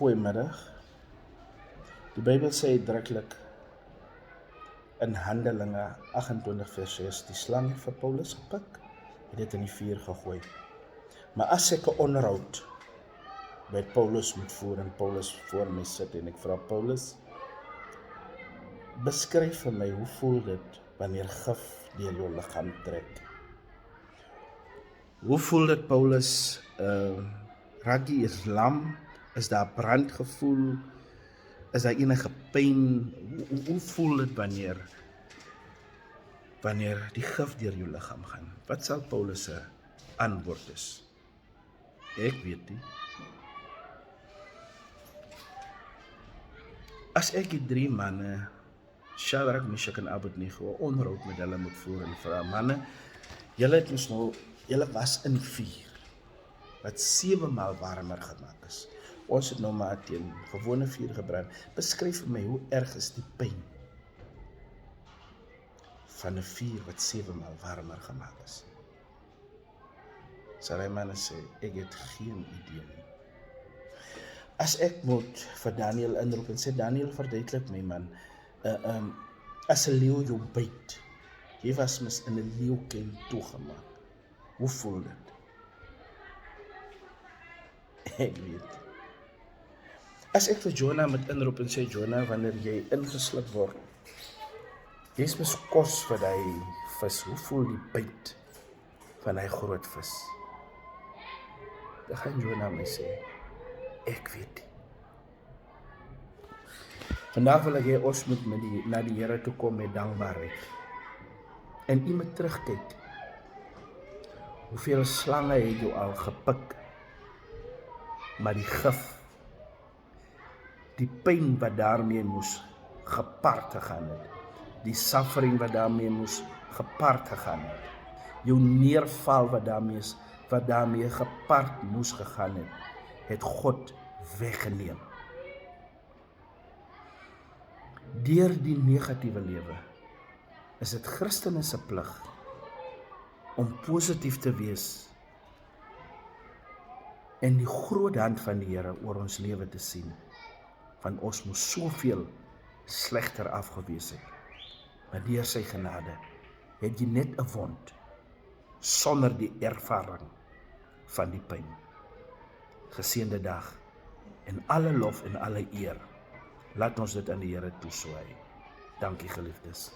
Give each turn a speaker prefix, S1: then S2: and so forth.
S1: Goeiemiddag. Die Bybel sê uitdruklik in Handelinge 28 vers 6, die slang het vir Paulus gepik, het dit in die vuur gegooi. Maar as ek 'n onderhoud met Paulus moet voer en Paulus voor my sit en ek vra Paulus, beskryf vir my, hoe voel dit wanneer gif deur jou liggaam trek? Hoe voel dit, Paulus? Raak jy lam? Is daar brandgevoel? Is daar enige pyn? Hoe voel dit wanneer die gif deur jou liggaam gaan? Wat sal Paulus se antwoord is? Ek weet nie. As ek die 3 manne, Shadrach, Meshach en Abednego, onderhoud met hulle moet voer en vra, manne, julle was in vuur, wat 7 maal warmer gemaak is. Ons het nou maar teen gewone vuur gebrand. Beskryf vir my, hoe erg is die pyn van 'n vuur wat 7 maal warmer gemaak is? Sal hy manne sê, ek het geen idee nie. As ek moet vir Daniel inroep en sê, Daniel, verduidelik my man, as 'n leeu jou byt, jy was mis in 'n leeuken toegemaak, hoe voel dit? Ek weet. As ek vir Jonah moet inroep en sê, Jonah, wanneer jy ingesluk word, jy is mis kos vir die vis, hoe voel die byt van die groot vis? Dan gaan Jonah my sê, ek weet nie. Vandag wil ek hê ons moet na die Here toe kom met dankbaarheid. En u moet terugkyk. Hoeveel slange het jou al gepik? Maar die gif, die pyn wat daarmee moes gepaard gegaan het, die suffering wat daarmee moes gepaard gegaan het, jou neerval wat daarmee gepaard moes gegaan het God weggeneem. Deur die negatiewe lewe is dit Christene se plig om positief te wees en die groot hand van die Here oor ons lewe te sien, want ons moes soveel slegter afgewees het. Maar deur sy genade het jy net 'n wond sonder die ervaring van die pyn. Geseënde dag en alle lof en alle eer, laat ons dit aan die Here toeswaai. Dankie, geliefdes.